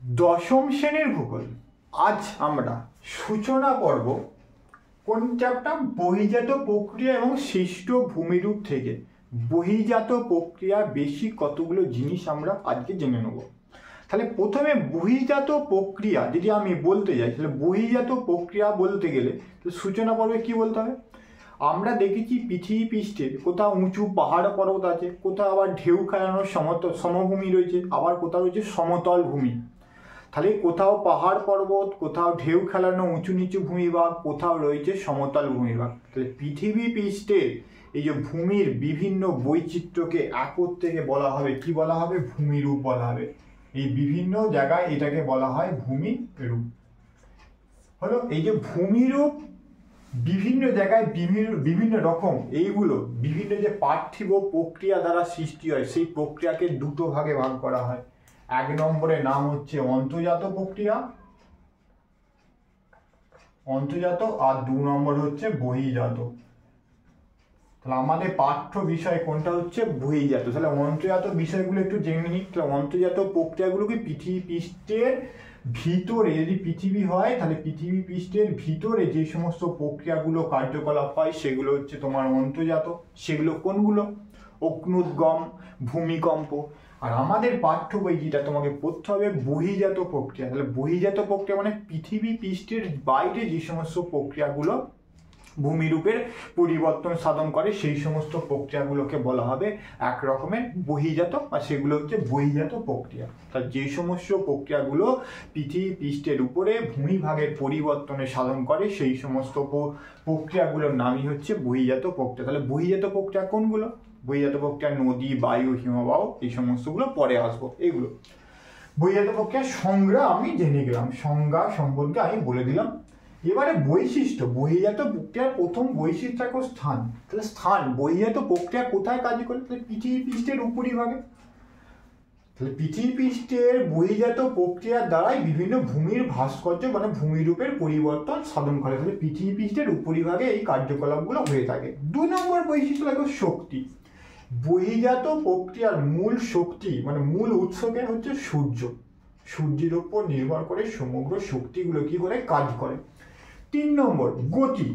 দশম শ্রেণীর ভূগোল। আজ আমরা সূচনা পর্ব কোন চ্যাপ্টার? বহির্জাত প্রক্রিয়া এবং সৃষ্ট ভূমিরূপ থেকে বহির্জাত প্রক্রিয়া বেশি কতগুলো জিনিস আমরা আজকে জেনে নেব। তাহলে প্রথমে বহির্জাত প্রক্রিয়া যদি আমি বলতে যাই, তাহলে বহির্জাত প্রক্রিয়া বলতে গেলে সূচনা পর্বে কি বলতে হবে? আমরা দেখেছি পৃথিবী পৃষ্ঠের কোথাও উঁচু পাহাড় পর্বত আছে, কোথাও আবার ঢেউ খেলানো সমভূমি রয়েছে, আবার কোথাও রয়েছে সমতল ভূমি। তাহলে কোথাও পাহাড় পর্বত, কোথাও ঢেউ খেলানো উঁচু নিচু ভূমিভাগ, কোথাও রয়েছে সমতল ভূমিভাগ। তাহলে পৃথিবী পৃষ্ঠের এই যে ভূমির বিভিন্ন বৈচিত্র্যকে একত্রে বলা হবে কি বলা হবে? ভূমিরূপ বলা হবে। এই বিভিন্ন জায়গায় এটাকে বলা হয় ভূমিরূপ। হলো এই যে ভূমিরূপ বিভিন্ন জায়গায় বিভিন্ন রকম, এইগুলো বিভিন্ন যে পার্থিব প্রক্রিয়া দ্বারা সৃষ্টি হয়, সেই প্রক্রিয়াকে দুটো ভাগে ভাগ করা হয়। এক নম্বরের নাম হচ্ছে অন্তর্জাত প্রক্রিয়া, অন্তর্জাত, আর দু নম্বর হচ্ছে বহির্জাত। তাহলে আমাদের পাঠ্য বিষয় কোনটা হচ্ছে? বহির্জাত। তাহলে অন্তর্জাত বিষয়গুলো একটু জেনে নিই। তাহলে অন্তর্জাত প্রক্রিয়াগুলোকে পৃথিবী পৃষ্ঠের ভিতরে, যদি পৃথিবী হয় তাহলে পৃথিবী পৃষ্ঠের ভিতরে যে সমস্ত প্রক্রিয়াগুলো কার্যকলাপ হয় সেগুলো হচ্ছে তোমার অন্তর্জাত। সেগুলো কোনগুলো? অগ্ন্যুদ্গম, ভূমিকম্প। আর আমাদের পাঠ্য বই যেটা তোমাকে পড়তে হবে বহির্জাত প্রক্রিয়া। তাহলে বহির্জাত প্রক্রিয়া মানে পৃথিবী পৃষ্ঠের বাইরে যে সমস্ত প্রক্রিয়াগুলো ভূমিরূপের পরিবর্তন সাধন করে, সেই সমস্ত প্রক্রিয়াগুলোকে বলা হবে এক রকমের বহির্জাত, আর সেগুলো হচ্ছে বহির্জাত প্রক্রিয়া। তা যে সমস্ত প্রক্রিয়াগুলো পৃথিবী পৃষ্ঠের উপরে ভূমিভাগের পরিবর্তনে সাধন করে, সেই সমস্ত প্রক্রিয়াগুলোর নামই হচ্ছে বহির্জাত প্রক্রিয়া। তাহলে বহির্জাত প্রক্রিয়া কোনগুলো? বহির্জাত প্রক্রিয়া নদী, বায়ু, হিমবাহ, এই সমস্তগুলো পরে আসবো। এগুলো বহির্জাত প্রক্রিয়ার সংজ্ঞা আমি জেনে গেলাম, সংজ্ঞা সম্পর্কে আমি বলে দিলাম। এবারে বৈশিষ্ট্য, বহির্জাত প্রক্রিয়ার প্রথম বৈশিষ্ট্য থাকো স্থান। তাহলে স্থান, বহির্জাত প্রক্রিয়া কোথায় কাজ করে? তাহলে পৃথিবী পৃষ্ঠের উপরিভাগে। তাহলে পৃথিবী পৃষ্ঠের বহির্জাত প্রক্রিয়ার দ্বারাই বিভিন্ন ভূমির ভাস্কর্য মানে ভূমিরূপের পরিবর্তন সাধন করে। তাহলে পৃথিবী পৃষ্ঠের উপরিভাগে এই কার্যকলাপগুলো হয়ে থাকে। 2 নম্বর বৈশিষ্ট্য লাগবে শক্তি। বহির্জাত প্রক্রিয়ার মূল শক্তি মানে মূল উৎসকে হচ্ছে সূর্য। সূর্যের উপর নির্ভর করে সমগ্র শক্তিগুলো কি করে কাজ করে। 3 নম্বর গতি।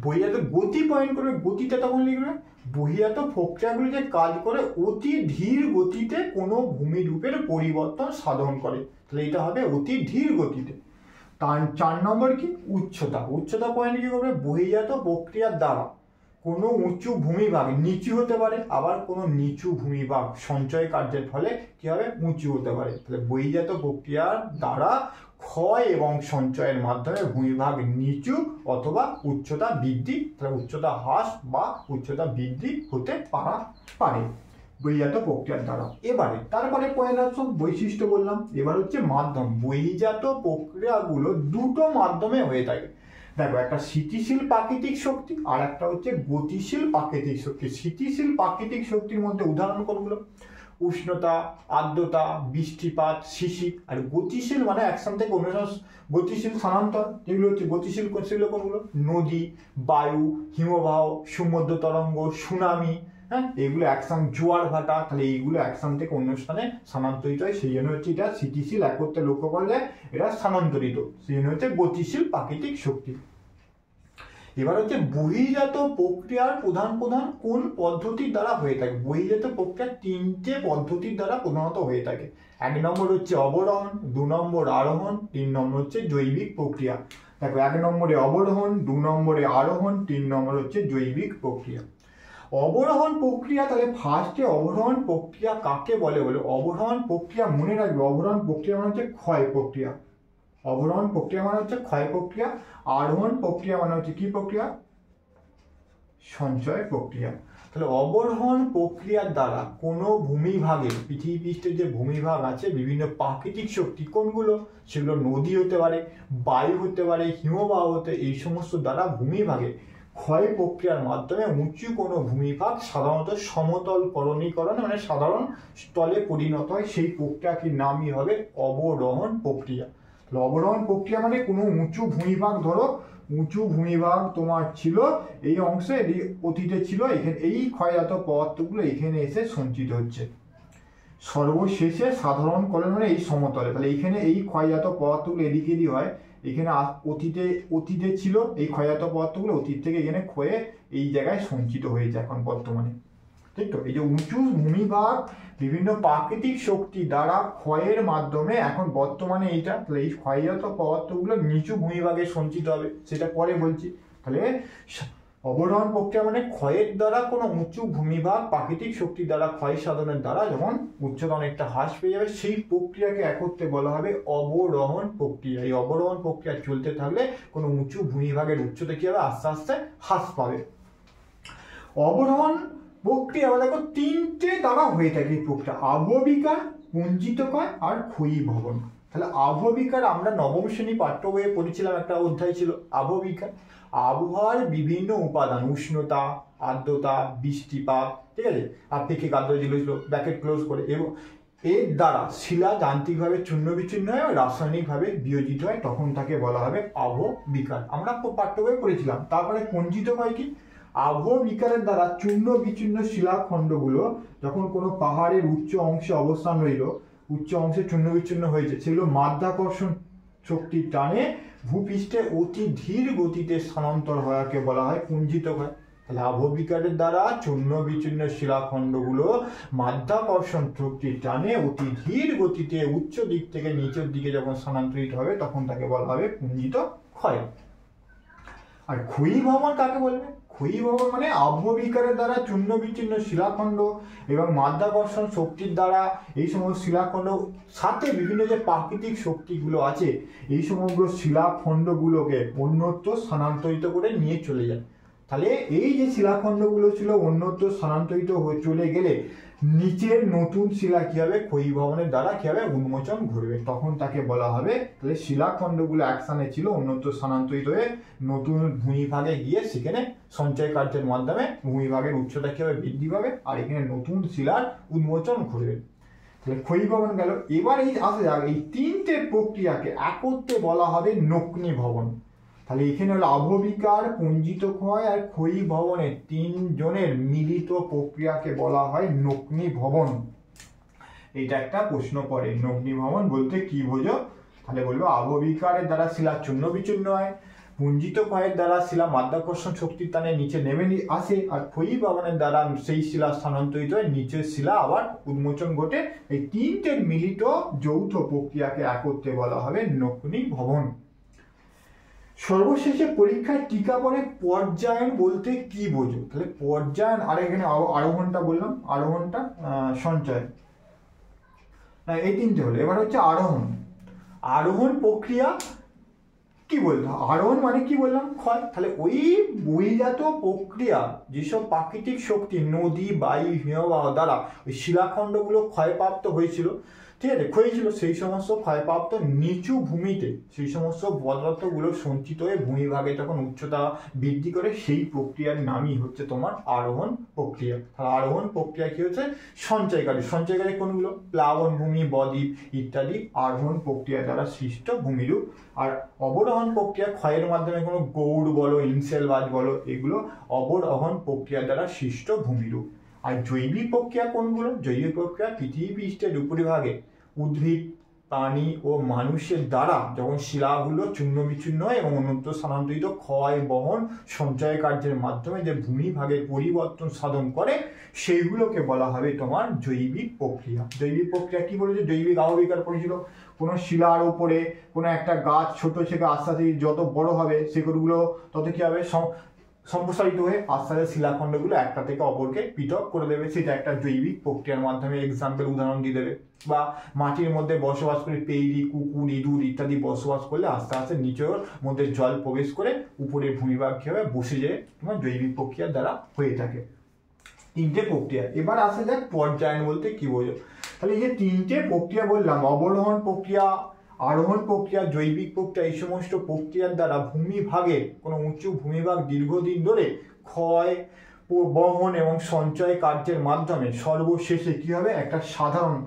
বহির্জাত গতি পয়েন্ট করবে, গতিটা তখন লিখবে বহির্জাত প্রক্রিয়াগুলো যে কাজ করে অতি ধীর গতিতে কোনো ভূমিরূপের পরিবর্তন সাধন করে। তাহলে এটা হবে অতি ধীর গতিতে। 4 নম্বর কি? উচ্চতা। উচ্চতা পয়েন্ট কি করবে? বহির্জাত প্রক্রিয়ার দ্বারা কোনো উঁচু ভূমিভাগ নিচু হতে পারে, আবার কোনো নিচু ভূমিভাগ সঞ্চয় কার্যের ফলে কি হবে? উঁচু হতে পারে। তাহলে বহির্জাত প্রক্রিয়ার দ্বারা ক্ষয় এবং সঞ্চয়ের মাধ্যমে ভূমিভাগ নিচু অথবা উচ্চতা বৃদ্ধি, তাহলে উচ্চতা হ্রাস বা উচ্চতা বৃদ্ধি হতে পারে বহির্জাত প্রক্রিয়ার দ্বারা। এবারে তারপরে পয়েন্ট হচ্ছে বৈশিষ্ট্য বললাম, এবার হচ্ছে মাধ্যম। বহির্জাত প্রক্রিয়াগুলো দুটো মাধ্যমে হয়ে থাকে। দেখো, একটা স্থিতিশীল প্রাকৃতিক শক্তি আর একটা হচ্ছে গতিশীল প্রাকৃতিক শক্তি। স্থিতিশীল প্রাকৃতিক শক্তির মধ্যে উদাহরণ কোনগুলো? উষ্ণতা, আর্দ্রতা, বৃষ্টিপাত, শিশির। আর গতিশীল মানে একসান থেকে অন্য গতিশীল স্থানান্তর, যেগুলো হচ্ছে গতিশীল সেগুলো কোনগুলো? নদী, বায়ু, হিমবাহ, সমুদ্র তরঙ্গ, সুনামি। হ্যাঁ, এগুলো একসান, জোয়ার ভাটা। তাহলে এইগুলো একসান থেকে অন্য স্থানে স্থানান্তরিত হয়, সেই জন্য হচ্ছে এটা স্থিতিশীল। একত্রে লক্ষ্য করলে এটা স্থানান্তরিত, সেই জন্য হচ্ছে গতিশীল প্রাকৃতিক শক্তি। এবার হচ্ছে বহির্জাত প্রক্রিয়ার প্রধান কোন পদ্ধতির দ্বারা হয়ে থাকে? বহির্জাত প্রক্রিয়া 3টে পদ্ধতির দ্বারা প্রধানত হয়ে থাকে। 1 নম্বর হচ্ছে অবরোহণ, 2 নম্বর আরোহণ, 3 নম্বর হচ্ছে জৈবিক প্রক্রিয়া। দেখো, 1 নম্বরে অবরোহণ, 2 নম্বরে আরোহণ, 3 নম্বর হচ্ছে জৈবিক প্রক্রিয়া। অবরোহণ প্রক্রিয়া, তাহলে ফার্স্টে অবরোহণ প্রক্রিয়া কাকে বলে? অবরোহণ প্রক্রিয়া মনে রাখবে, অবরোহণ প্রক্রিয়া মানে হচ্ছে ক্ষয় প্রক্রিয়া। অবরোহণ প্রক্রিয়া মানে হচ্ছে ক্ষয় প্রক্রিয়া। আরোহণ প্রক্রিয়া মানে হচ্ছে কি প্রক্রিয়া? সঞ্চয় প্রক্রিয়া। তাহলে অবরোহণ প্রক্রিয়ার দ্বারা কোনো ভূমিভাগে, পৃথিবী পৃষ্ঠের যে ভূমিভাগ আছে, বিভিন্ন প্রাকৃতিক শক্তি কোনগুলো? সেগুলো নদী হতে পারে, বায়ু হতে পারে, হিমবাহ হতে, এই সমস্ত দ্বারা ভূমিভাগে ক্ষয় প্রক্রিয়ার মাধ্যমে উঁচু কোনো ভূমিভাগ সাধারণত সমতলকরণীকরণ মানে সাধারণ স্থলে পরিণত হয়। সেই প্রক্রিয়াটির নামই হবে অবরোহণ প্রক্রিয়া। অবরোহণ প্রক্রিয়া মানে কোনো উঁচু ভূমিভাগ, ধরো উঁচু ভূমিভাগ তোমার ছিল এই অংশে, অতীতে ছিল, এখানে এই ক্ষয়জাত পদার্থগুলো এখানে এসে সঞ্চিত হচ্ছে। সর্বশেষে সাধারণকরণ মানে এই সমতলে, তাহলে এইখানে এই ক্ষয়জাত পদার্থগুলো এদিকে দিয়ে হয়, এখানে অতীতে ছিল এই ক্ষয়জাত পদার্থগুলো অতীত থেকে এখানে ক্ষয়ে এই জায়গায় সঞ্চিত হয়েছে এখন বর্তমানে, ঠিক তো। এই যে উঁচু ভূমিভাগ বিভিন্ন প্রাকৃতিক শক্তি দ্বারা ক্ষয়ের মাধ্যমে এখন বর্তমানে এইটা, তাহলে এই ক্ষয়জাত পদার্থগুলো নিচু ভূমিভাগে সঞ্চিত হবে, সেটা পরে বলছি। তাহলে অবরোহণ প্রক্রিয়া মানে ক্ষয়ের দ্বারা কোনো উঁচু ভূমিভাগ প্রাকৃতিক শক্তি দ্বারা ক্ষয় সাধনের দ্বারা যখন উচ্চতা অনেকটা হ্রাস পেয়ে যাবে, সেই প্রক্রিয়াকে একত্রে বলা হবে অবরোহণ প্রক্রিয়া। এই অবরোহণ প্রক্রিয়া চলতে থাকলে কোনো উঁচু ভূমিভাগের উচ্চতা কি হবে, আস্তে আস্তে হ্রাস পাবে। অবরোহণ প্রক্রিয়া দেখো তিনটে দ্বারা হয়ে থাকে এই প্রক্রিয়া, আবহবিকার, পুঞ্জিতক্ষয় আর ক্ষয়ীভবন। তাহলে আবহবিকার আমরা নবম শ্রেণী পাঠ্য বইয়ে পড়েছিলাম, একটা অধ্যায় ছিল আবহবিকার। আবহাওয়ার বিভিন্ন উপাদান, উষ্ণতা, আর্দ্রতা, বৃষ্টিপাত, ঠিক আছে, আপেক্ষিক আর্দ্রতা যেগুলো ছিল ব্র্যাকেট ক্লোজ করে, এবং এর দ্বারা শিলা যান্ত্রিকভাবে চূর্ণ বিচ্ছিন্ন হয়, রাসায়নিকভাবে বিয়োজিত হয়, তখন তাকে বলা হবে আবহবিকার। আমরা পাঠ্য বইয়ে পড়েছিলাম। তারপরে পুঞ্জিতক্ষয় কি, আবহবিকারের দ্বারা চূর্ণ বিচ্ছিন্ন শিলাখণ্ডগুলো যখন কোনো পাহাড়ের উচ্চ অংশে অবস্থান রইল, উচ্চ অংশে চূর্ণ বিচ্ছিন্ন হয়েছে, সেগুলো মাধ্যাকর্ষণ শক্তির টানে ভূপৃষ্ঠে অতি ধীর গতিতে স্থানান্তর হওয়াকে বলা হয় পুঞ্জিতক্ষয়। তাহলে আবহবিকারের দ্বারা চূর্ণ বিচ্ছিন্ন শিলাখণ্ডগুলো মাধ্যাকর্ষণ শক্তির টানে অতি ধীর গতিতে উচ্চ দিক থেকে নিচের দিকে যখন স্থানান্তরিত হবে, তখন তাকে বলা হবে পুঞ্জিতক্ষয়। আর ক্ষয়ীভবন কাকে বলবে? ক্ষয়ীভবন মানে আবহবিকারের দ্বারা চূর্ণ বিচ্ছিন্ন শিলাখণ্ড এবং মাধ্যাকর্ষণ শক্তির দ্বারা এই সমস্ত শিলাখণ্ড সাথে বিভিন্ন যে প্রাকৃতিক শক্তিগুলো আছে, এই সমগ্র শিলাখণ্ডগুলোকে অন্যত্র স্থানান্তরিত করে নিয়ে চলে যায়। তাহলে এই যে শিলাখণ্ডগুলো ছিল অন্যত্র স্থানান্তরিত হয়ে চলে গেলে নিচের নতুন শিলা কি হবে, ক্ষয়ীভবনের দ্বারা কি হবে, উন্মোচন ঘটবে, তখন তাকে বলা হবে। তাহলে শিলাখণ্ডগুলো একস্থানে ছিল, অন্যত্র স্থানান্তরিত হয়ে নতুন ভূমিভাগে গিয়ে সেখানে সঞ্চয় কার্যের মাধ্যমে ভূমিভাগের উচ্চতা কি হবে, বৃদ্ধি পাবে, আর এখানে নতুন শিলার উন্মোচন ঘটবে। তাহলে ক্ষয়ীভবন গেল। এবার এই আসা যাক, এই তিনটে প্রক্রিয়াকে একত্রে বলা হবে নগ্নীভবন। তাহলে এখানে হলো আবহবিকার, পুঞ্জিতক্ষয় আর ক্ষয়ীভবনের তিনজনের মিলিত প্রক্রিয়াকে বলা হয় নগ্নীভবন। এইটা একটা প্রশ্ন পড়ে, নগ্নীভবন বলতে কি বোঝো? তাহলে বলবো আবহবিকারের দ্বারা শিলা চূর্ণ বিচূর্ণ হয়, পুঞ্জিতক্ষয়ের দ্বারা শিলা মাধ্যাকর্ষণ শক্তির টানে নিচে নেমে আসে, আর ক্ষয়ীভবনের দ্বারা সেই শিলা স্থানান্তরিত হয়ে নিচের শিলা আবার উন্মোচন ঘটে। এই তিনটের মিলিত যৌথ প্রক্রিয়াকে একত্রে বলা হবে নগ্নীভবন। সর্বশেষে পরীক্ষায় টিকা পড়ে পর্যায়ন বলতে কি বোঝো? তাহলে পর্যায়ন, আর এখানে আরোহণটা বললাম, আরোহণটা সঞ্চয়, এই তিনটে হলো। এবার হচ্ছে আরোহণ। আরোহণ প্রক্রিয়া কি বলতো? আরোহণ মানে কি বললাম, ক্ষয়। তাহলে ওই বহির্জাত প্রক্রিয়া, যেসব প্রাকৃতিক শক্তি নদী, বায়ু, হিমবাহ দ্বারা ওই শিলাখণ্ডগুলো ক্ষয়প্রাপ্ত হয়েছিল, ঠিক আছে, ক্ষয়ছিল, সেই সমস্ত ক্ষয়প্রাপ্ত নিচু ভূমিতে সেই সমস্ত পদার্থগুলো সঞ্চিত হয়ে ভূমিভাগে যখন উচ্চতা বৃদ্ধি করে, সেই প্রক্রিয়ার নামই হচ্ছে তোমার আরোহণ প্রক্রিয়া। তাহলে আরোহণ প্রক্রিয়া কি হচ্ছে, সঞ্চয়কারী। সঞ্চয়কারী কোনগুলো? প্লাবন ভূমি, বদ্বীপ ইত্যাদি আরোহণ প্রক্রিয়া দ্বারা সৃষ্ট ভূমিরূপ। আর অবরোহণ প্রক্রিয়া ক্ষয়ের মাধ্যমে কোনো গৌড় বলো, ইনসেলবাজ বলো, এগুলো অবরোহণ প্রক্রিয়া দ্বারা সৃষ্ট ভূমিরূপ। আর জৈবিক প্রক্রিয়া কোনগুলো? জৈবিক প্রক্রিয়া পৃথিবী পৃষ্ঠের উপরিভাগে উদ্ভিদ, প্রাণী ও মানুষের দ্বারা যখন শিলাগুলো চূর্ণ বিচ্ছিন্ন হয় এবং অন্যত্র স্থানান্তরিত ক্ষয়, বহন, সঞ্চয় কার্যের মাধ্যমে যে ভূমিভাগের পরিবর্তন সাধন করে, সেইগুলোকে বলা হবে তোমার জৈবিক প্রক্রিয়া। জৈবিক প্রক্রিয়া কি বলেছে? জৈবিক আবহবিকার পড়েছিল। কোনো শিলার উপরে কোনো একটা গাছ ছোট থেকে আস্তে আস্তে যত বড় হবে, সেগুলো তত কি হবে, সম্প্রসারিত হয়ে আস্তে আস্তে শিলাখণ্ডগুলো একটা থেকে অপরকে পৃথক করে দেবে। সেটা একটা জৈবিক প্রক্রিয়ার মাধ্যমে এক্সাম্পল, উদাহরণ দিয়ে দেবে। বা মাটির মধ্যে বসবাস করে পেইরি, কুকুর, ইঁদুর ইত্যাদি বসবাস করলে আস্তে আস্তে নিচের মধ্যে জল প্রবেশ করে উপরের ভূমিভাগ কি হবে, বসে যায়, তোমার জৈবিক প্রক্রিয়ার দ্বারা হয়ে থাকে। তিনটে প্রক্রিয়া। এবার আসা যাক পর্যায়ন বলতে কি বোঝো। তাহলে এই যে তিনটে প্রক্রিয়া বললাম, অবরোহণ প্রক্রিয়া, আরোহণ প্রক্রিয়া, জৈবিক প্রক্রিয়া, এই সমস্ত প্রক্রিয়ার দ্বারা ভূমিভাগে কোনো উঁচু ভূমিভাগ দীর্ঘদিন ধরে ক্ষয়, বহন এবং সঞ্চয় কার্যের মাধ্যমে সর্বশেষে কি হবে, একটা সাধারণ,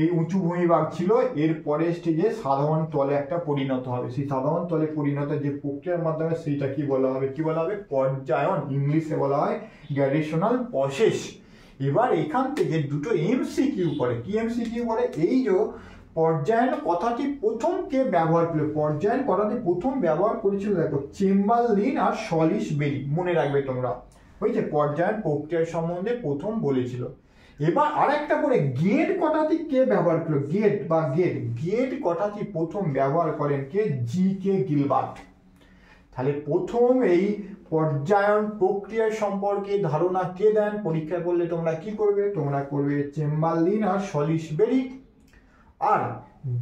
এই উঁচু ভূমিভাগ ছিল, এর পরের স্টেজে সাধারণ তলে একটা পরিণত হবে। সেই সাধারণ তলে পরিণত যে প্রক্রিয়ার মাধ্যমে, সেইটা কি বলা হবে, কি বলা হবে, পর্যায়ন। ইংলিশে বলা হয় গ্র্যাডেশনাল প্রসেস। এবার এখান থেকে দুটো এমসিকিউ করে, কি এমসিকিউ করে, এই যে পর্যায়ন কথাটি প্রথম কে ব্যবহার করলো, পর্যায়ন কথাটি প্রথম ব্যবহার করেছিল দেখো চেম্বারলিন আর সলিসবেরি, মনে রাখবে তোমরা, হয়েছে পর্যায়ন প্রক্রিয়ার সম্বন্ধে প্রথম বলেছিল। এবার আরেকটা করে গেট কথাটি কে ব্যবহার করলো, গেট বা গেট কথাটি প্রথম ব্যবহার করেন কে, জি কে গিলবার্ট। তাহলে প্রথম এই পর্যায়ন প্রক্রিয়া সম্পর্কে ধারণা কে দেন, পরীক্ষায় বললে তোমরা কি করবে, তোমরা করবে চেম্বারলিন আর সলিসবেরি। আর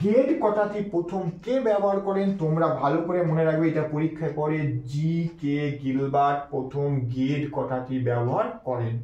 গেট কথাটি প্রথম কে ব্যবহার করেন, তোমরা ভালো করে মনে রাখবে, এটা পরীক্ষায় পড়ে, জি কে গিলবার্ট প্রথম গেট কথাটি ব্যবহার করেন।